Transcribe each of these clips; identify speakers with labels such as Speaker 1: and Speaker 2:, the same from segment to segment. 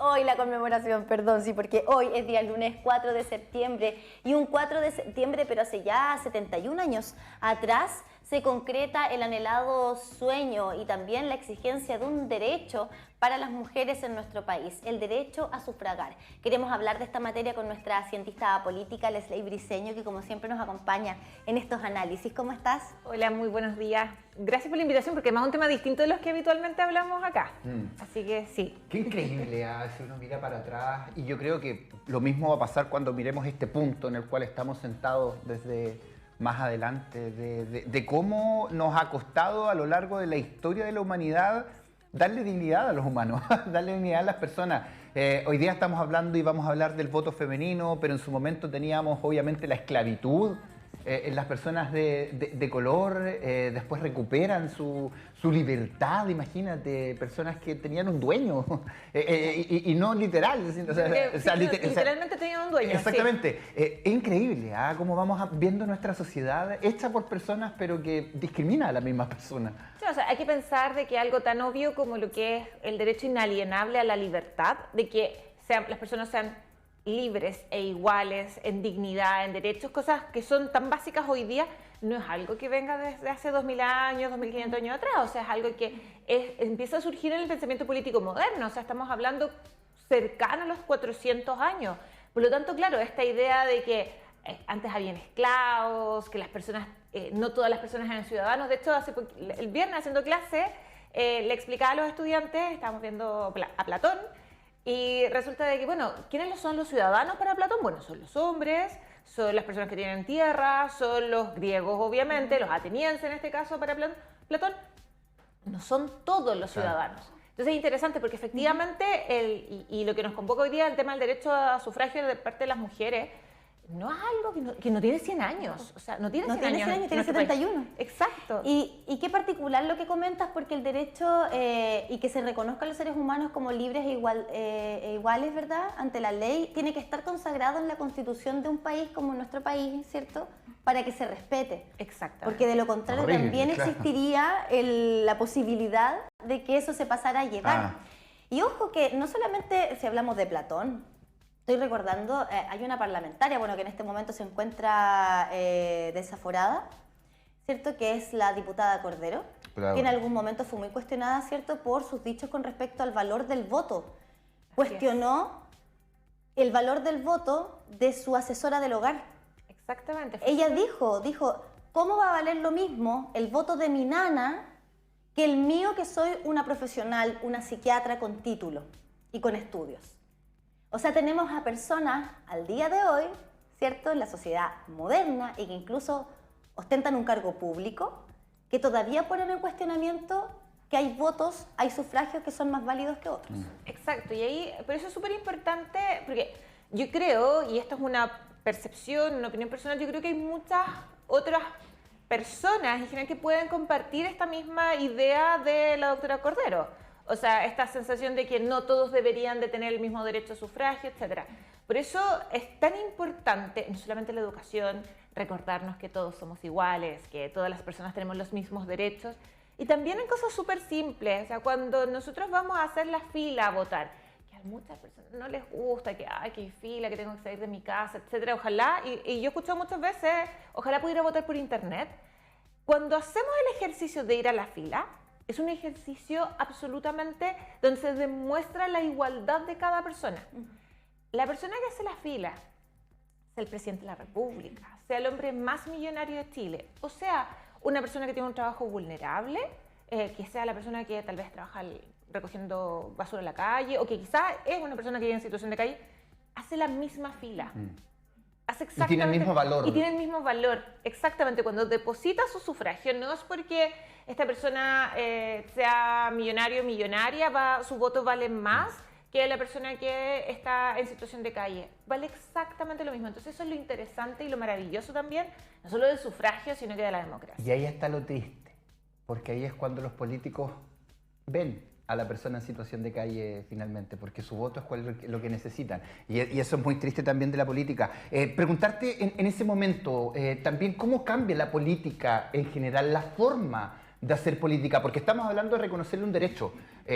Speaker 1: hoy la conmemoración, perdón, sí, porque hoy es día lunes 4 de septiembre y un 4 de septiembre, pero hace ya 71 años atrás, se concreta el anhelado sueño y también la exigencia de un derecho para las mujeres en nuestro país, el derecho a sufragar. Queremos hablar de esta materia con nuestra cientista política, Leslie Briceño, que como siempre nos acompaña en estos análisis. ¿Cómo estás?
Speaker 2: Hola, muy buenos días. Gracias por la invitación, porque además es un tema distinto de los que habitualmente hablamos acá. Así que sí.
Speaker 3: Qué increíble, si uno mira para atrás, y yo creo que lo mismo va a pasar cuando miremos este punto en el cual estamos sentados desde más adelante, de cómo nos ha costado a lo largo de la historia de la humanidad darle dignidad a los humanos, darle dignidad a las personas. Hoy día estamos hablando y vamos a hablar del voto femenino, pero en su momento teníamos obviamente la esclavitud. En las personas de color después recuperan su libertad, imagínate, personas que tenían un dueño y no literal.
Speaker 2: Literalmente tenían un dueño.
Speaker 3: Exactamente. Sí. Es increíble cómo vamos viendo nuestra sociedad hecha por personas pero que discrimina a las mismas personas.
Speaker 2: Sí, o sea, hay que pensar de que algo tan obvio como lo que es el derecho inalienable a la libertad, de que las personas sean libres e iguales en dignidad, en derechos, cosas que son tan básicas hoy día, no es algo que venga desde hace 2000 años, 2500 años atrás, o sea, es algo que empieza a surgir en el pensamiento político moderno, o sea, estamos hablando cercano a los 400 años. Por lo tanto, claro, esta idea de que antes habían esclavos, que las personas, no todas las personas eran ciudadanos, de hecho, el viernes haciendo clase, le explicaba a los estudiantes, estábamos viendo a Platón, y resulta de que, bueno, ¿quiénes son los ciudadanos para Platón? Bueno, son los hombres, son las personas que tienen tierra, son los griegos, obviamente, los atenienses en este caso para Platón. No son todos los ciudadanos. Entonces es interesante porque efectivamente, y lo que nos convoca hoy día, el tema del derecho a sufragio de parte de las mujeres, no es algo que no tiene 100 años, o sea, no tiene 100 años,
Speaker 1: tiene 71.
Speaker 2: Exacto.
Speaker 1: Y qué particular lo que comentas, porque el derecho y que se reconozcan los seres humanos como libres e iguales, ¿verdad?, ante la ley, tiene que estar consagrado en la constitución de un país como nuestro país, ¿cierto?, para que se respete.
Speaker 2: Exacto.
Speaker 1: Porque de lo contrario también existiría la posibilidad de que eso se pasara a llevar. Y ojo que no solamente si hablamos de Platón, estoy recordando, hay una parlamentaria, bueno, que en este momento se encuentra desaforada, ¿cierto?, que es la diputada Cordero, claro, que en algún momento fue muy cuestionada, ¿cierto?, por sus dichos con respecto al valor del voto. Cuestionó el valor del voto de su asesora del hogar.
Speaker 2: Exactamente.
Speaker 1: Ella dijo, ¿cómo va a valer lo mismo el voto de mi nana que el mío, que soy una profesional, una psiquiatra con título y con estudios? O sea, tenemos a personas al día de hoy, ¿cierto?, en la sociedad moderna y que incluso ostentan un cargo público, que todavía ponen en cuestionamiento que hay votos, hay sufragios que son más válidos que otros.
Speaker 2: Exacto, y ahí, pero eso es súper importante, porque yo creo, y esto es una percepción, una opinión personal, yo creo que hay muchas otras personas en general que pueden compartir esta misma idea de la doctora Cordero. O sea, esta sensación de que no todos deberían de tener el mismo derecho a sufragio, etc. Por eso es tan importante, no solamente la educación, recordarnos que todos somos iguales, que todas las personas tenemos los mismos derechos, y también en cosas súper simples. O sea, cuando nosotros vamos a hacer la fila a votar, que a muchas personas no les gusta, que ay, que hay fila, que tengo que salir de mi casa, etc. Ojalá, y yo he escuchado muchas veces, ojalá pudiera votar por internet. Cuando hacemos el ejercicio de ir a la fila, es un ejercicio absolutamente donde se demuestra la igualdad de cada persona. La persona que hace la fila, sea el presidente de la República, sea el hombre más millonario de Chile, o sea, una persona que tiene un trabajo vulnerable, que sea la persona que tal vez trabaja recogiendo basura en la calle, o que quizás es una persona que vive en situación de calle, hace la misma fila.
Speaker 3: Y tiene el mismo valor.
Speaker 2: Y tiene el mismo valor, exactamente. Cuando deposita su sufragio, no es porque esta persona sea millonario o millonaria, su voto vale más que la persona que está en situación de calle. Vale exactamente lo mismo. Entonces eso es lo interesante y lo maravilloso también, no solo del sufragio, sino que de la democracia.
Speaker 3: Y ahí está lo triste, porque ahí es cuando los políticos ven a la persona en situación de calle finalmente, porque su voto es lo que necesitan. Y eso es muy triste también de la política. Preguntarte en ese momento también cómo cambia la política en general, la forma de hacer política? Porque estamos hablando de reconocerle un derecho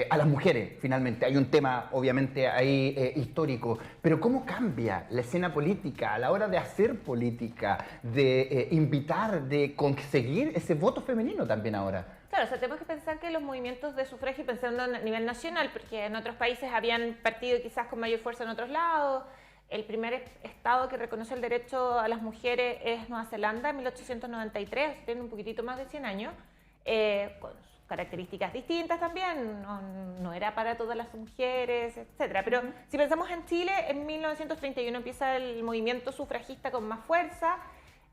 Speaker 3: a las mujeres, finalmente. Hay un tema, obviamente, ahí histórico. Pero ¿cómo cambia la escena política a la hora de hacer política, de invitar, de conseguir ese voto femenino también ahora?
Speaker 2: Claro, o sea, tenemos que pensar que los movimientos de sufragio, pensando a nivel nacional, porque en otros países habían partido quizás con mayor fuerza en otros lados. El primer estado que reconoce el derecho a las mujeres es Nueva Zelanda en 1893, tiene un poquitito más de 100 años, con sus características distintas también, no era para todas las mujeres, etc. Pero si pensamos en Chile, en 1931 empieza el movimiento sufragista con más fuerza,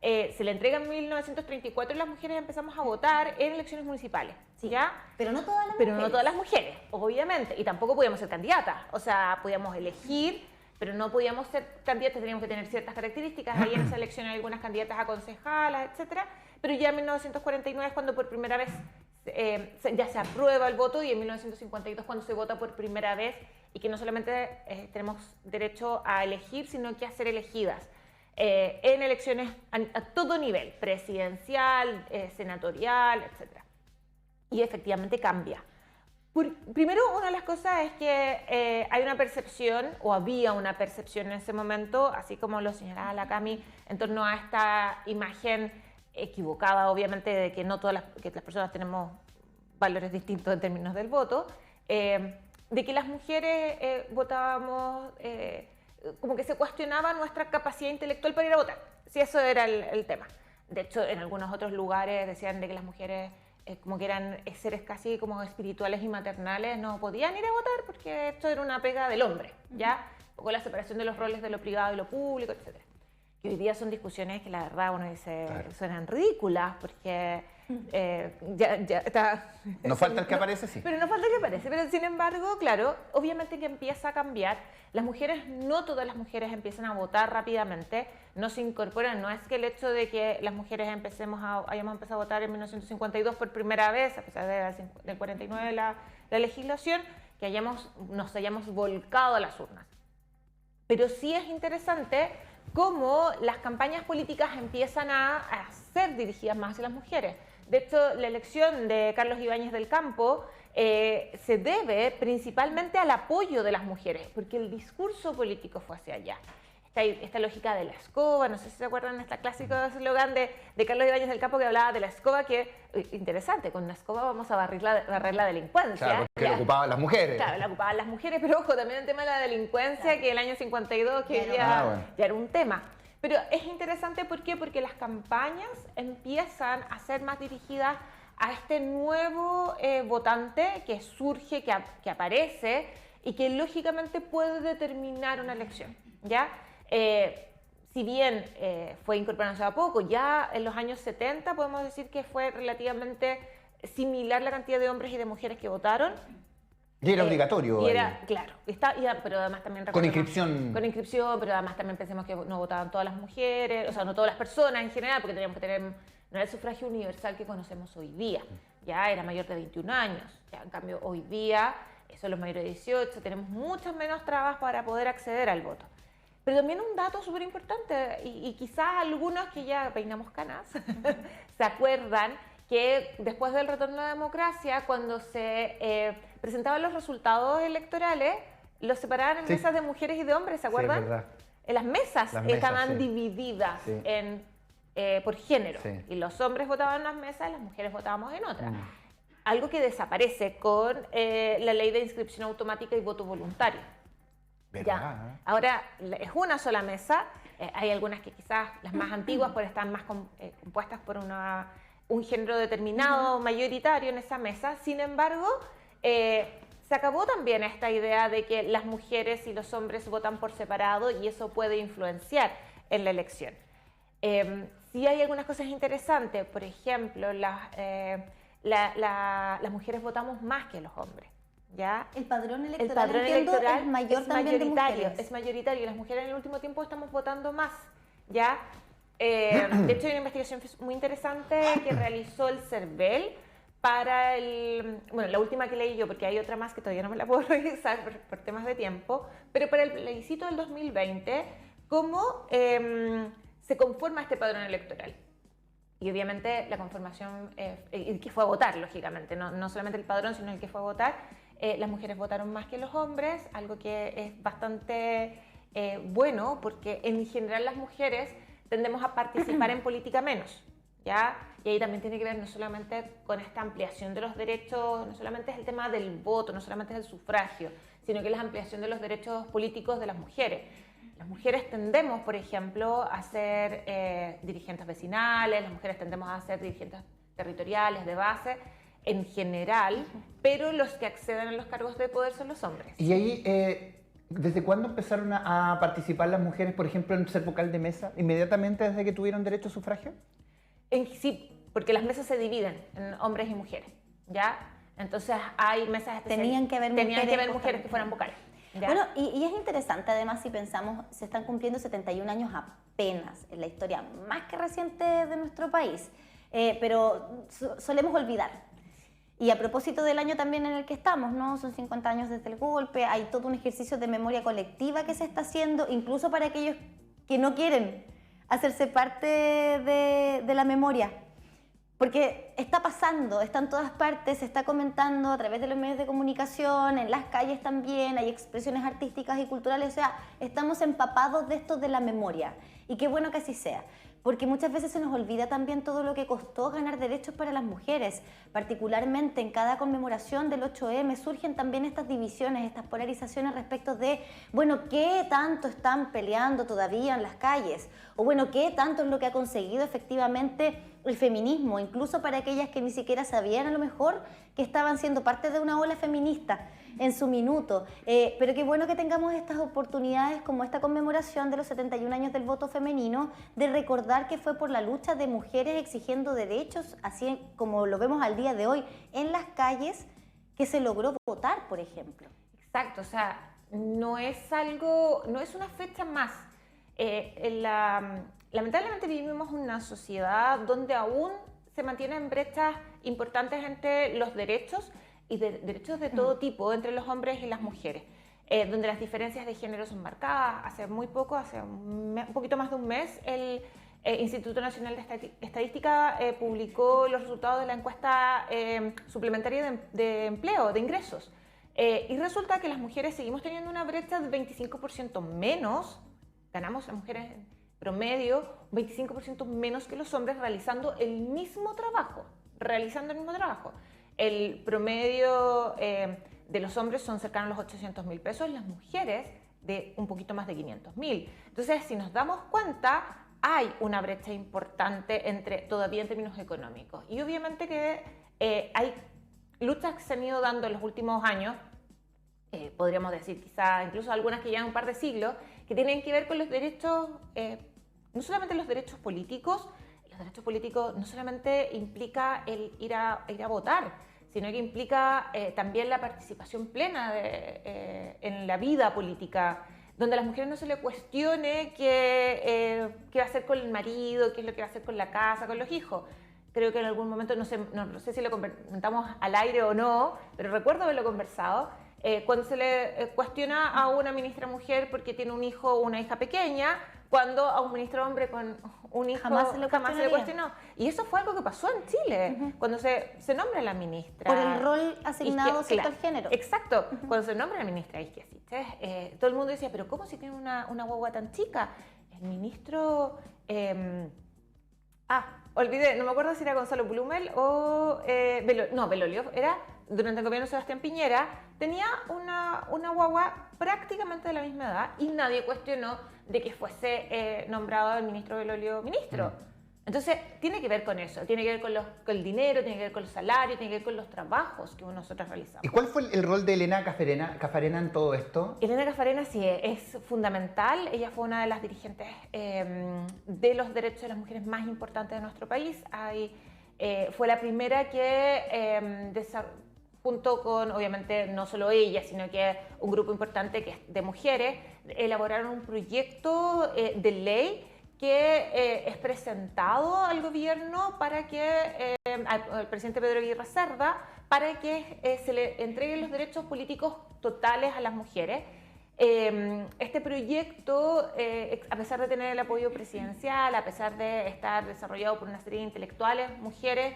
Speaker 2: se le entrega en 1934 y las mujeres empezamos a votar en elecciones municipales.
Speaker 1: Sí,
Speaker 2: ¿ya?
Speaker 1: Pero no todas las
Speaker 2: Pero
Speaker 1: mujeres.
Speaker 2: no todas las mujeres, obviamente, y tampoco podíamos ser candidatas, o sea, podíamos elegir, pero no podíamos ser candidatas, teníamos que tener ciertas características. Ahí en esa elección hay algunas candidatas a concejalas, etcétera. Pero ya en 1949 es cuando por primera vez ya se aprueba el voto, y en 1952 cuando se vota por primera vez, y que no solamente tenemos derecho a elegir, sino que a ser elegidas en elecciones a todo nivel, presidencial, senatorial, etcétera. Y efectivamente cambia. Primero, una de las cosas es que hay una percepción, o había una percepción en ese momento, así como lo señalaba la Cami, en torno a esta imagen equivocada, obviamente, de que no todas que las personas tenemos valores distintos en términos del voto, de que las mujeres votábamos, como que se cuestionaba nuestra capacidad intelectual para ir a votar, si eso era el tema. De hecho, en algunos otros lugares decían de que las mujeres como que eran seres casi como espirituales y maternales, no podían ir a votar porque esto era una pega del hombre, ¿ya? Un poco la separación de los roles de lo privado y lo público, etc. Y hoy día son discusiones que la verdad uno dice, claro, suenan ridículas, porque ya está...
Speaker 3: Nos falta el que aparece, sí.
Speaker 2: Pero no falta el que aparece, pero sin embargo, claro, obviamente que empieza a cambiar. Las mujeres, no todas las mujeres empiezan a votar rápidamente, no se incorporan. No es que el hecho de que las mujeres hayamos empezado a votar en 1952 por primera vez, a pesar del 49 la legislación, que nos hayamos volcado a las urnas. Pero sí es interesante cómo las campañas políticas empiezan a ser dirigidas más hacia las mujeres. De hecho, la elección de Carlos Ibáñez del Campo se debe principalmente al apoyo de las mujeres, porque el discurso político fue hacia allá. Esta lógica de la escoba, no sé si se acuerdan de este clásico eslogan de Carlos Ibáñez del Campo, que hablaba de la escoba, que, interesante, con una escoba vamos a barrer la delincuencia.
Speaker 3: Claro, porque la ocupaban las mujeres.
Speaker 2: Claro, la ocupaban las mujeres, pero ojo, también el tema de la delincuencia, claro, que el año 52, que ya era un tema. Pero es interesante, ¿por qué? Porque las campañas empiezan a ser más dirigidas a este nuevo votante que surge, que aparece y que lógicamente puede determinar una elección, ¿ya? Si bien fue incorporándose a poco, ya en los años 70 podemos decir que fue relativamente similar la cantidad de hombres y de mujeres que votaron.
Speaker 3: Y era obligatorio.
Speaker 2: Y era, claro, pero además también...
Speaker 3: Con inscripción.
Speaker 2: Con inscripción, pero además también pensemos que no votaban todas las mujeres, o sea, no todas las personas en general, porque teníamos que tener, no era el sufragio universal que conocemos hoy día, ya era mayor de 21 años, ya en cambio hoy día son los mayores de 18, tenemos muchas menos trabas para poder acceder al voto. Pero también un dato súper importante, y quizás algunos que ya peinamos canas, se acuerdan que después del retorno a la democracia, cuando se presentaban los resultados electorales, los separaban en mesas de mujeres y de hombres, ¿se acuerdan?
Speaker 3: Sí, es verdad.
Speaker 2: Las mesas estaban divididas por género, y los hombres votaban en unas mesas y las mujeres votábamos en otras. Algo que desaparece con la ley de inscripción automática y voto voluntario. Ya. Ahora es una sola mesa, hay algunas que quizás las más antiguas pues están más compuestas por un género determinado, mayoritario en esa mesa. Sin embargo, se acabó también esta idea de que las mujeres y los hombres votan por separado y eso puede influenciar en la elección. Sí hay algunas cosas interesantes, por ejemplo, las mujeres votamos más que los hombres. ¿Ya?
Speaker 1: El padrón electoral es mayor también de mujeres.
Speaker 2: Es mayoritario, las mujeres en el último tiempo estamos votando más, ¿ya? De hecho hay una investigación muy interesante que realizó el CERVEL para la última que leí yo, porque hay otra más que todavía no me la puedo revisar por temas de tiempo, pero para el plebiscito del 2020, ¿cómo se conforma este padrón electoral? Y obviamente la conformación, el que fue a votar, lógicamente, no solamente el padrón, sino el que fue a votar, las mujeres votaron más que los hombres, algo que es bastante bueno, porque en general las mujeres tendemos a participar en política menos, ¿ya? Y ahí también tiene que ver no solamente con esta ampliación de los derechos, no solamente es el tema del voto, no solamente es el sufragio, sino que es la ampliación de los derechos políticos de las mujeres. Las mujeres tendemos, por ejemplo, a ser dirigentes vecinales, las mujeres tendemos a ser dirigentes territoriales, de base, en general, pero los que acceden a los cargos de poder son los hombres.
Speaker 3: Y ahí, ¿desde cuándo empezaron a participar las mujeres, por ejemplo, en ser vocal de mesa? ¿Inmediatamente desde que tuvieron derecho a sufragio?
Speaker 2: Sí, porque las mesas se dividen en hombres y mujeres, ¿ya? Entonces hay mesas especiales.
Speaker 1: Tenían que haber
Speaker 2: mujeres que fueran vocales. ¿Ya?
Speaker 1: Bueno, y es interesante además si pensamos, se están cumpliendo 71 años apenas en la historia más que reciente de nuestro país, pero solemos olvidar. Y a propósito del año también en el que estamos, ¿no? Son 50 años desde el golpe, hay todo un ejercicio de memoria colectiva que se está haciendo, incluso para aquellos que no quieren hacerse parte de la memoria. Porque está pasando, está en todas partes, se está comentando a través de los medios de comunicación, en las calles también, hay expresiones artísticas y culturales, o sea, estamos empapados de esto de la memoria. Y qué bueno que así sea, porque muchas veces se nos olvida también todo lo que costó ganar derechos para las mujeres. Particularmente en cada conmemoración del 8M surgen también estas divisiones, estas polarizaciones respecto de, bueno, ¿qué tanto están peleando todavía en las calles? O bueno, ¿qué tanto es lo que ha conseguido efectivamente el feminismo? Incluso para aquellas que ni siquiera sabían a lo mejor que estaban siendo parte de una ola feminista en su minuto. Pero qué bueno que tengamos estas oportunidades como esta conmemoración de los 71 años del voto femenino, de recordar que fue por la lucha de mujeres exigiendo derechos, así como lo vemos al día de hoy en las calles, que se logró votar, por ejemplo.
Speaker 2: Exacto, o sea, no es una fecha más. Lamentablemente vivimos una sociedad donde aún se mantienen brechas importantes entre los derechos y derechos de todo tipo entre los hombres y las mujeres, donde las diferencias de género son marcadas. Hace muy poco, hace un poquito más de un mes, el Instituto Nacional de Estadística publicó los resultados de la encuesta suplementaria de empleo, de ingresos, y resulta que las mujeres seguimos teniendo una brecha de 25% menos, ganamos las mujeres en promedio 25% menos que los hombres realizando el mismo trabajo, El promedio de los hombres son cercanos a los 800.000 pesos, las mujeres de un poquito más de 500.000. Entonces, si nos damos cuenta, hay una brecha importante todavía en términos económicos. Y obviamente que hay luchas que se han ido dando en los últimos años, podríamos decir quizá incluso algunas que llevan un par de siglos, que tienen que ver con los derechos, no solamente los derechos políticos no solamente implica el ir a votar, sino que implica también la participación plena en la vida política, donde a las mujeres no se le cuestione qué va a hacer con el marido, qué es lo que va a hacer con la casa, con los hijos. Creo que en algún momento, no sé si lo comentamos al aire o no, pero recuerdo haberlo conversado, cuando se le cuestiona a una ministra mujer porque tiene un hijo o una hija pequeña, cuando a un ministro hombre con un hijo jamás se le cuestionó. Y eso fue algo que pasó en Chile, cuando se nombra a la ministra.
Speaker 1: Por el rol asignado al género.
Speaker 2: Exacto, cuando se nombra a la ministra Isquia Siches, todo el mundo decía, pero ¿cómo si tiene una guagua tan chica? El ministro... olvidé, no me acuerdo si era Gonzalo Blumel o... Belolio, era durante el gobierno de Sebastián Piñera, tenía una guagua prácticamente de la misma edad y nadie cuestionó de que fuese nombrado el ministro Belolio ministro. Entonces, tiene que ver con eso, tiene que ver con el dinero, tiene que ver con los salarios, tiene que ver con los trabajos que nosotros realizamos.
Speaker 3: ¿Y cuál fue el rol de Elena Cafarena en todo esto?
Speaker 2: Elena Cafarena sí es fundamental, ella fue una de las dirigentes de los derechos de las mujeres más importantes de nuestro país. Fue la primera que junto con, obviamente, no solo ella, sino que un grupo importante de mujeres, elaboraron un proyecto de ley que es presentado al gobierno para que, al presidente Pedro Aguirre Cerda, para que se le entreguen los derechos políticos totales a las mujeres. este proyecto, a pesar de tener el apoyo presidencial, a pesar de estar desarrollado por una serie de intelectuales, mujeres,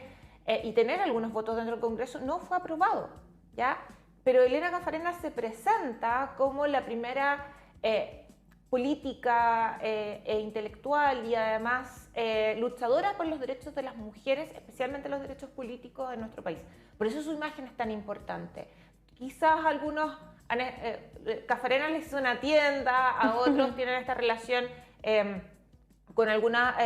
Speaker 2: y tener algunos votos dentro del Congreso, no fue aprobado, ¿ya? Pero Elena Cafarena se presenta como la primera política e intelectual y además luchadora por los derechos de las mujeres, especialmente los derechos políticos en nuestro país. Por eso su imagen es tan importante. Quizás algunos, Cafarena les hizo una tienda, a otros tienen esta relación con alguna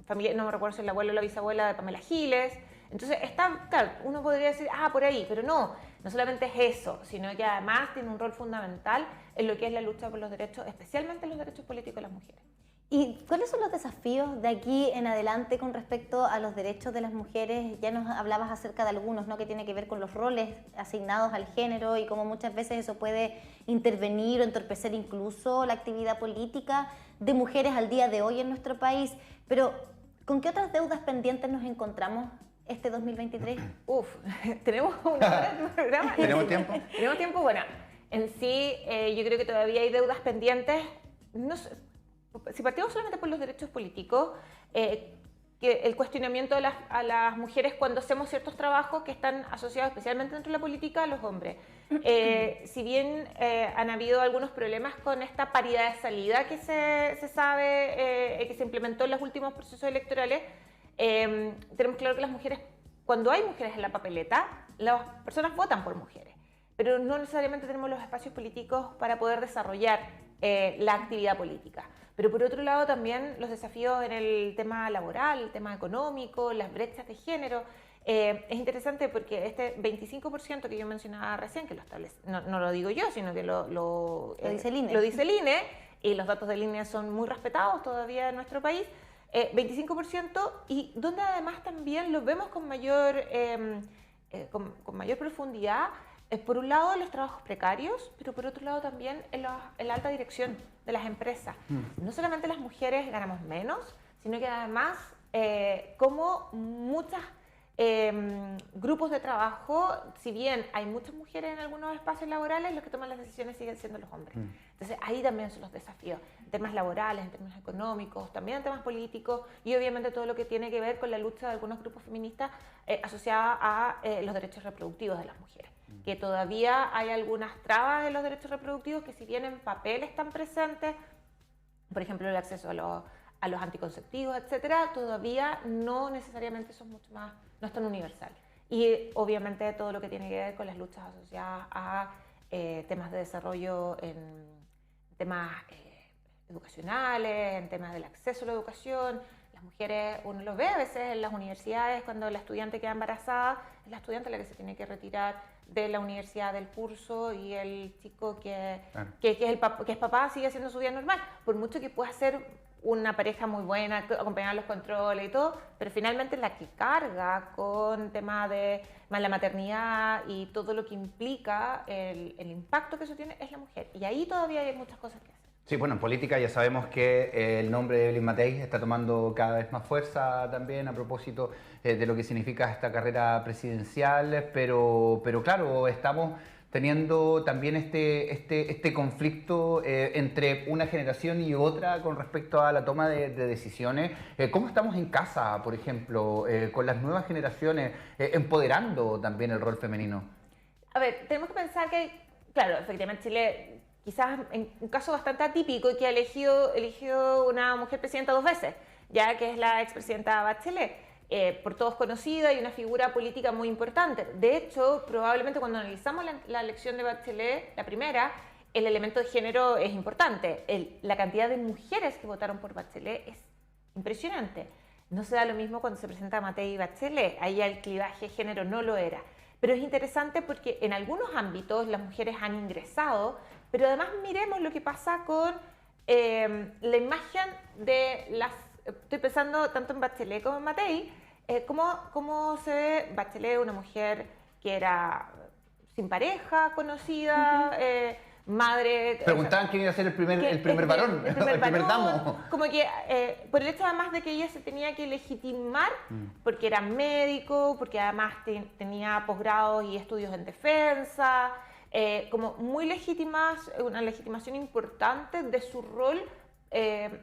Speaker 2: familia, no me recuerdo si es la abuela o la bisabuela de Pamela Giles. Entonces, claro, uno podría decir, por ahí, pero no solamente es eso, sino que además tiene un rol fundamental en lo que es la lucha por los derechos, especialmente los derechos políticos de las mujeres.
Speaker 1: ¿Y cuáles son los desafíos de aquí en adelante con respecto a los derechos de las mujeres? Ya nos hablabas acerca de algunos, ¿no? Que tiene que ver con los roles asignados al género y cómo muchas veces eso puede intervenir o entorpecer incluso la actividad política de mujeres al día de hoy en nuestro país. Pero, ¿con qué otras deudas pendientes nos encontramos este 2023?
Speaker 2: Tenemos una hora de programa.
Speaker 3: ¿Tenemos tiempo?
Speaker 2: Tenemos tiempo, bueno, en sí yo creo que todavía hay deudas pendientes. No sé, si partimos solamente por los derechos políticos, que el cuestionamiento a las mujeres cuando hacemos ciertos trabajos que están asociados especialmente dentro de la política a los hombres. Si bien han habido algunos problemas con esta paridad de salida que se sabe que se implementó en los últimos procesos electorales, tenemos claro que las mujeres, cuando hay mujeres en la papeleta, las personas votan por mujeres, pero no necesariamente tenemos los espacios políticos para poder desarrollar la actividad política. Pero por otro lado también los desafíos en el tema laboral, el tema económico, las brechas de género. Es interesante porque este 25% que yo mencionaba recién, que lo establece, no lo digo yo, sino que lo dice el INE, y los datos del INE son muy respetados todavía en nuestro país, 25%, y donde además también lo vemos con mayor profundidad, por un lado en los trabajos precarios, pero por otro lado también en la alta dirección de las empresas. No solamente las mujeres ganamos menos, sino que además como muchos grupos de trabajo, si bien hay muchas mujeres en algunos espacios laborales, los que toman las decisiones siguen siendo los hombres. Entonces ahí también son los desafíos, en temas laborales, en términos económicos, también en temas políticos y obviamente todo lo que tiene que ver con la lucha de algunos grupos feministas asociada a los derechos reproductivos de las mujeres. Que todavía hay algunas trabas en los derechos reproductivos que si bien en papel están presentes, por ejemplo el acceso a los anticonceptivos, etcétera, todavía no necesariamente son mucho más, no es tan universal. Y obviamente todo lo que tiene que ver con las luchas asociadas a temas de desarrollo en temas educacionales, en temas del acceso a la educación. Las mujeres, uno lo ve a veces en las universidades, cuando la estudiante queda embarazada, es la estudiante la que se tiene que retirar de la universidad del curso y el chico que es papá sigue haciendo su vida normal, por mucho que pueda ser una pareja muy buena, acompañar los controles y todo, pero finalmente la que carga con tema de la maternidad y todo lo que implica el impacto que eso tiene es la mujer. Y ahí todavía hay muchas cosas que hacer.
Speaker 3: Sí, bueno, en política ya sabemos que el nombre de Evelyn Matei está tomando cada vez más fuerza también a propósito de lo que significa esta carrera presidencial, pero claro, estamos teniendo también este conflicto entre una generación y otra con respecto a la toma de decisiones. ¿Cómo estamos en casa, por ejemplo, con las nuevas generaciones, empoderando también el rol femenino?
Speaker 2: A ver, tenemos que pensar que, claro, efectivamente Chile, quizás en un caso bastante atípico, que ha eligido una mujer presidenta 2 veces, ya que es la expresidenta Bachelet. Por todos conocida y una figura política muy importante. De hecho, probablemente cuando analizamos la elección de Bachelet, la primera, el elemento de género es importante. La cantidad de mujeres que votaron por Bachelet es impresionante. No se da lo mismo cuando se presenta Matei y Bachelet. Ahí el clivaje de género no lo era. Pero es interesante porque en algunos ámbitos las mujeres han ingresado, pero además miremos lo que pasa con la imagen de las... Estoy pensando tanto en Bachelet como en Matei, cómo se ve Bachelet, una mujer que era sin pareja, conocida, madre...
Speaker 3: Preguntaban quién iba a ser el primer varón, el primer damo.
Speaker 2: Como que por el hecho además de que ella se tenía que legitimar, porque era médico, porque además tenía posgrados y estudios en defensa, como muy legítimas, una legitimación importante de su rol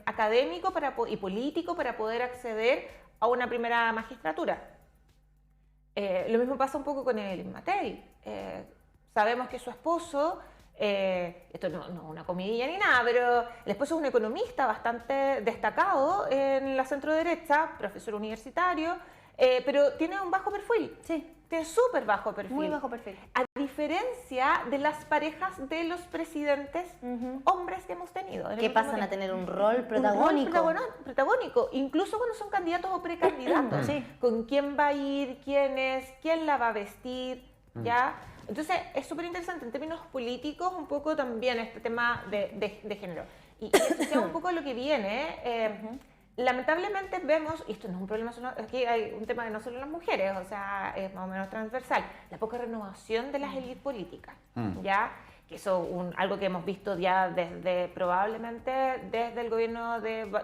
Speaker 2: académico y político para poder acceder a una primera magistratura. Lo mismo pasa un poco con Evelyn Matei. Sabemos que su esposo, esto no es una comidilla ni nada, pero el esposo es un economista bastante destacado en la centro-derecha, profesor universitario, pero tiene un bajo perfil.
Speaker 1: Sí.
Speaker 2: Tiene súper bajo perfil.
Speaker 1: Muy bajo perfil.
Speaker 2: A diferencia de las parejas de los presidentes hombres que hemos tenido.
Speaker 1: Que pasan a tener un rol protagónico.
Speaker 2: Un rol protagónico, incluso cuando son candidatos o precandidatos.
Speaker 1: Sí.
Speaker 2: Con quién va a ir, quién es, quién la va a vestir, ¿ya? Entonces, es súper interesante en términos políticos un poco también este tema de género. Y asociado un poco a lo que viene, lamentablemente vemos, y esto no es un problema solo, aquí hay un tema de no solo las mujeres, o sea, es más o menos transversal, la poca renovación de las élites políticas, ¿ya? Que eso es algo que hemos visto ya probablemente desde el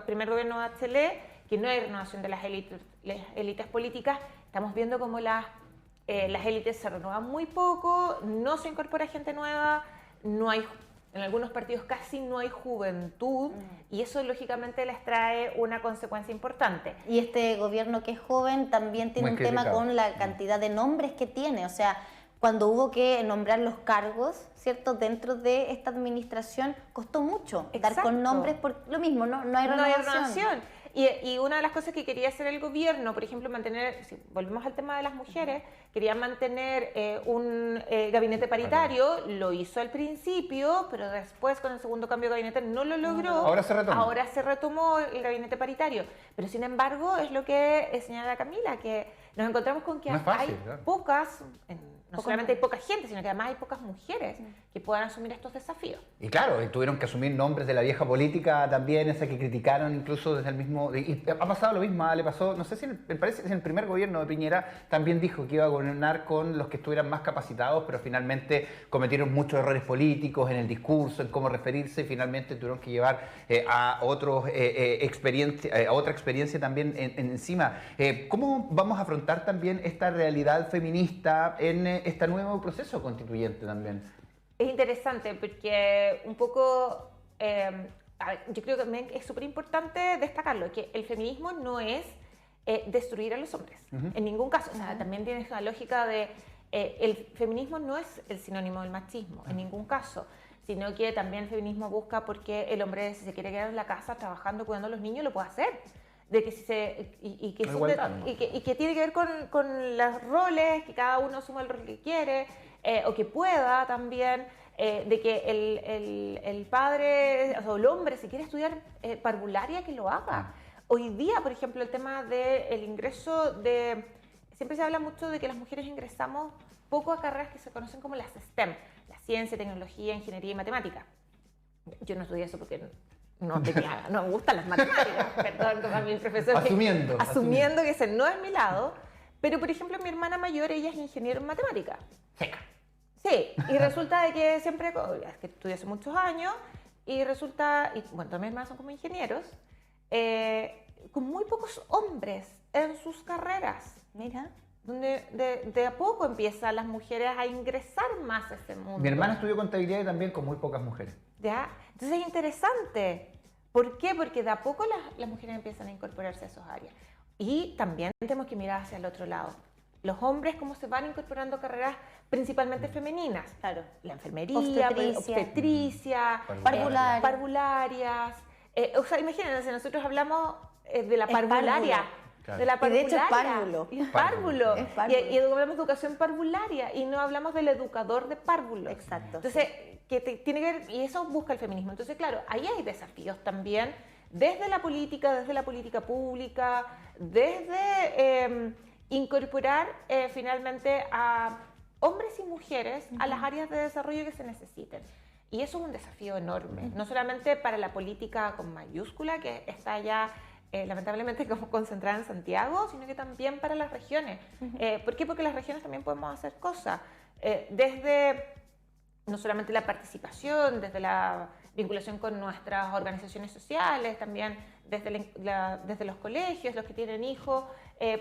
Speaker 2: primer gobierno de Bachelet, que no hay renovación de las élites políticas. Estamos viendo cómo las élites se renuevan muy poco, no se incorpora gente nueva, en algunos partidos casi no hay juventud, y eso lógicamente les trae una consecuencia importante.
Speaker 1: Y este gobierno que es joven también tiene un tema con la cantidad de nombres que tiene, o sea, cuando hubo que nombrar los cargos, ¿cierto? Dentro de esta administración costó mucho dar con nombres por lo mismo, no hay renovación.
Speaker 2: Y una de las cosas que quería hacer el gobierno, por ejemplo, si volvemos al tema de las mujeres, quería mantener un gabinete paritario, lo hizo al principio, pero después con el segundo cambio de gabinete no lo logró. Ahora se retomó el gabinete paritario. Pero sin embargo, es lo que señala Camila, que nos encontramos con que hay pocas, no solamente hay poca gente, sino que además hay pocas mujeres que puedan asumir estos desafíos.
Speaker 3: Y claro, tuvieron que asumir nombres de la vieja política también, esa que criticaron incluso desde el mismo... Y ha pasado lo mismo, le pasó, no sé si me parece que en el primer gobierno de Piñera también dijo que iba a gobernar con los que estuvieran más capacitados, pero finalmente cometieron muchos errores políticos en el discurso, en cómo referirse, y finalmente tuvieron que llevar a otra experiencia también encima. ¿Cómo vamos a afrontar también esta realidad feminista en este nuevo proceso constituyente también?
Speaker 2: Es interesante porque un poco, yo creo que es súper importante destacarlo, que el feminismo no es destruir a los hombres, en ningún caso. O sea, también tiene esa lógica de, el feminismo no es el sinónimo del machismo, en ningún caso, sino que también el feminismo busca porque el hombre, si se quiere quedar en la casa trabajando, cuidando a los niños, lo puede hacer. De que que tiene que ver con los roles, que cada uno asuma el rol que quiere, o que pueda también, de que el padre o el hombre, si quiere estudiar parvularia, que lo haga. Hoy día, por ejemplo, el tema del ingreso siempre se habla mucho de que las mujeres ingresamos poco a carreras que se conocen como las STEM, la ciencia, tecnología, ingeniería y matemática. Yo no estudié eso porque no me gustan las matemáticas, perdón, como a mi profesor. Asumiendo que ese no es mi lado. Pero, por ejemplo, mi hermana mayor, ella es ingeniero en matemática.
Speaker 3: Seca.
Speaker 2: Sí, y resulta de que siempre, es que estudié hace muchos años, y resulta, bueno, todas mis hermanas son como ingenieros, con muy pocos hombres en sus carreras.
Speaker 1: Mira.
Speaker 2: Donde de a poco empiezan las mujeres a ingresar más a este mundo.
Speaker 3: Mi hermana estudió contabilidad y también con muy pocas mujeres.
Speaker 2: ¿Ya? Entonces es interesante. ¿Por qué? Porque de a poco las mujeres empiezan a incorporarse a esas áreas. Y también tenemos que mirar hacia el otro lado. Los hombres, cómo se van incorporando a carreras principalmente femeninas.
Speaker 1: Claro.
Speaker 2: La enfermería, obstetricia, parvularias. O sea, imagínense, nosotros hablamos de la parvularia.
Speaker 3: Claro.
Speaker 2: De la parvularia.
Speaker 1: Y de hecho es párvulo.
Speaker 2: Y es párvulo.
Speaker 1: Es párvulo.
Speaker 2: Y hablamos de educación parvularia y no hablamos del educador de párvulos.
Speaker 1: Exacto.
Speaker 2: Entonces, que tiene que ver, y eso busca el feminismo. Entonces, claro, ahí hay desafíos también desde la política pública, desde incorporar finalmente a hombres y mujeres a las áreas de desarrollo que se necesiten. Y eso es un desafío enorme, no solamente para la política con mayúscula, que está ya lamentablemente como concentrada en Santiago, sino que también para las regiones. ¿Por qué? Porque las regiones también podemos hacer cosas. Desde no solamente la participación, desde la vinculación con nuestras organizaciones sociales, también desde los colegios, los que tienen hijos,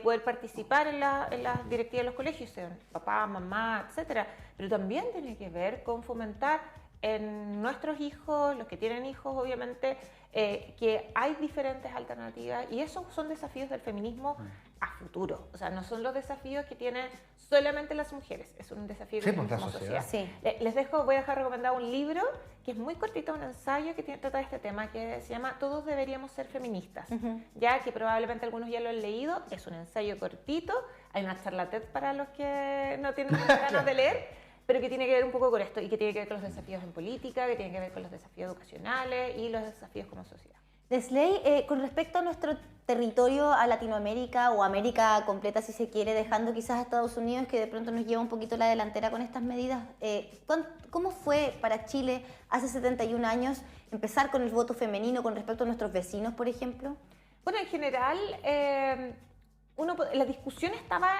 Speaker 2: poder participar en las directivas de los colegios, sean papá, mamá, etcétera, pero también tiene que ver con fomentar en nuestros hijos, los que tienen hijos, obviamente, que hay diferentes alternativas y esos son desafíos del feminismo a futuro. O sea, no son los desafíos que tienen solamente las mujeres, es un desafío que tenemos como sociedad.
Speaker 1: Sí.
Speaker 2: Voy a dejar recomendado un libro que es muy cortito, un ensayo que trata de este tema, que se llama Todos deberíamos ser feministas, ya que probablemente algunos ya lo han leído. Es un ensayo cortito, hay una charla TED para los que no tienen ganas de leer, pero que tiene que ver un poco con esto y que tiene que ver con los desafíos en política, que tiene que ver con los desafíos educacionales y los desafíos como sociedad.
Speaker 1: Lesley, con respecto a nuestro territorio, a Latinoamérica o América completa, si se quiere, dejando quizás a Estados Unidos, que de pronto nos lleva un poquito la delantera con estas medidas, ¿cómo fue para Chile hace 71 años empezar con el voto femenino con respecto a nuestros vecinos, por ejemplo?
Speaker 2: Bueno, en general, la discusión estaba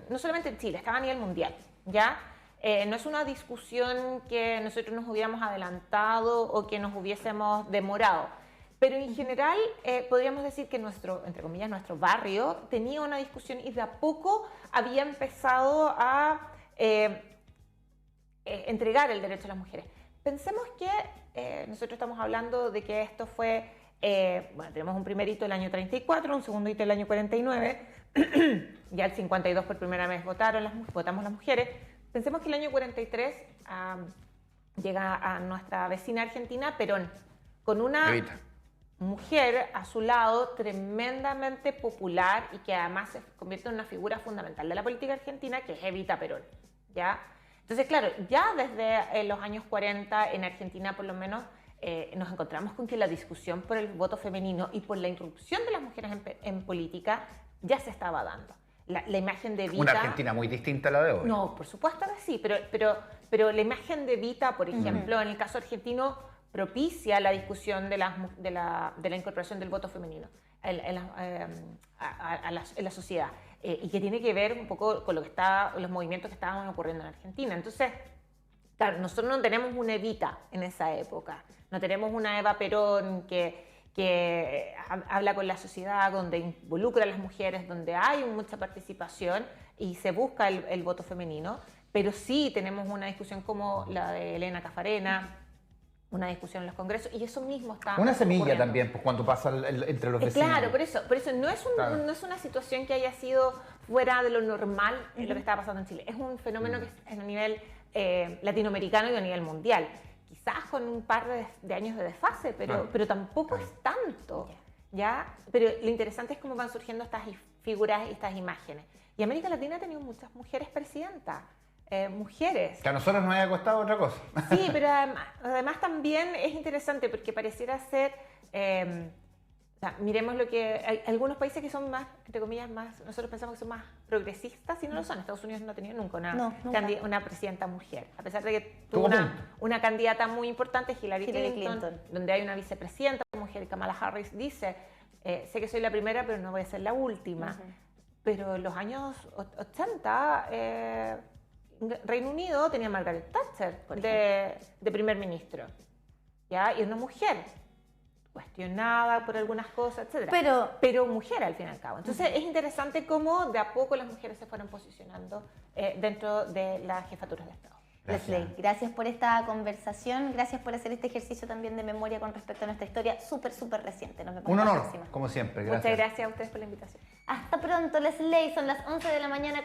Speaker 2: no solamente en Chile, estaba a nivel mundial, ¿ya? No es una discusión que nosotros nos hubiéramos adelantado o que nos hubiésemos demorado. Pero en general podríamos decir que entre comillas, nuestro barrio tenía una discusión y de a poco había empezado a entregar el derecho a las mujeres. Pensemos que nosotros estamos hablando de que esto fue, tenemos un primer hito el año 34, un segundo hito el año 49, ya el 52 por primera vez votamos las mujeres. Pensemos que el año 43 llega a nuestra vecina Argentina, Perón, con una mujer a su lado tremendamente popular y que además se convierte en una figura fundamental de la política argentina, que es Evita Perón, ¿ya? Entonces, claro, ya desde los años 40 en Argentina por lo menos nos encontramos con que la discusión por el voto femenino y por la irrupción de las mujeres en política ya se estaba dando. La imagen de Evita...
Speaker 3: Una Argentina muy distinta a la de hoy.
Speaker 2: No, por supuesto que sí, pero la imagen de Evita, por ejemplo, en el caso argentino, propicia la discusión de la incorporación del voto femenino en la sociedad y que tiene que ver un poco con los movimientos que estaban ocurriendo en Argentina. Entonces, claro, nosotros no tenemos una Evita en esa época, no tenemos una Eva Perón que habla con la sociedad, donde involucra a las mujeres, donde hay mucha participación y se busca el voto femenino, pero sí tenemos una discusión como la de Elena Caffarena, una discusión en los congresos, y eso mismo está
Speaker 3: una semilla
Speaker 2: ocurriendo
Speaker 3: también, pues, cuando pasa entre los vecinos.
Speaker 2: Claro, por eso no es una situación que haya sido fuera de lo normal en lo que estaba pasando en Chile. Es un fenómeno que es a nivel latinoamericano y a nivel mundial. Quizás con un par de años de desfase, pero tampoco es tanto, ¿ya? Pero lo interesante es cómo van surgiendo estas figuras y estas imágenes. Y América Latina ha tenido muchas mujeres presidentas. Mujeres.
Speaker 3: Que a nosotros nos haya costado otra cosa.
Speaker 2: Sí, pero además también es interesante porque pareciera ser, miremos lo que hay algunos países que son más, entre comillas, nosotros pensamos que son más progresistas y no lo son. Estados Unidos no ha tenido nunca una presidenta mujer, a pesar de que tuvo una candidata muy importante, Hillary Clinton, donde hay una vicepresidenta mujer, Kamala Harris, dice, sé que soy la primera, pero no voy a ser la última. Pero en los años 80... Reino Unido tenía a Margaret Thatcher de primer ministro, ¿ya? Y una mujer cuestionada por algunas cosas, etc. Pero mujer al fin y al cabo. Entonces es interesante cómo de a poco las mujeres se fueron posicionando dentro de las jefaturas de Estado.
Speaker 1: Lesley, gracias por esta conversación, gracias por hacer este ejercicio también de memoria con respecto a nuestra historia súper reciente. Nos vemos
Speaker 3: un honor,
Speaker 1: la próxima.
Speaker 3: como siempre. Gracias.
Speaker 2: Muchas gracias a ustedes por la invitación.
Speaker 1: Hasta pronto, Lesley, son las 11 de la mañana.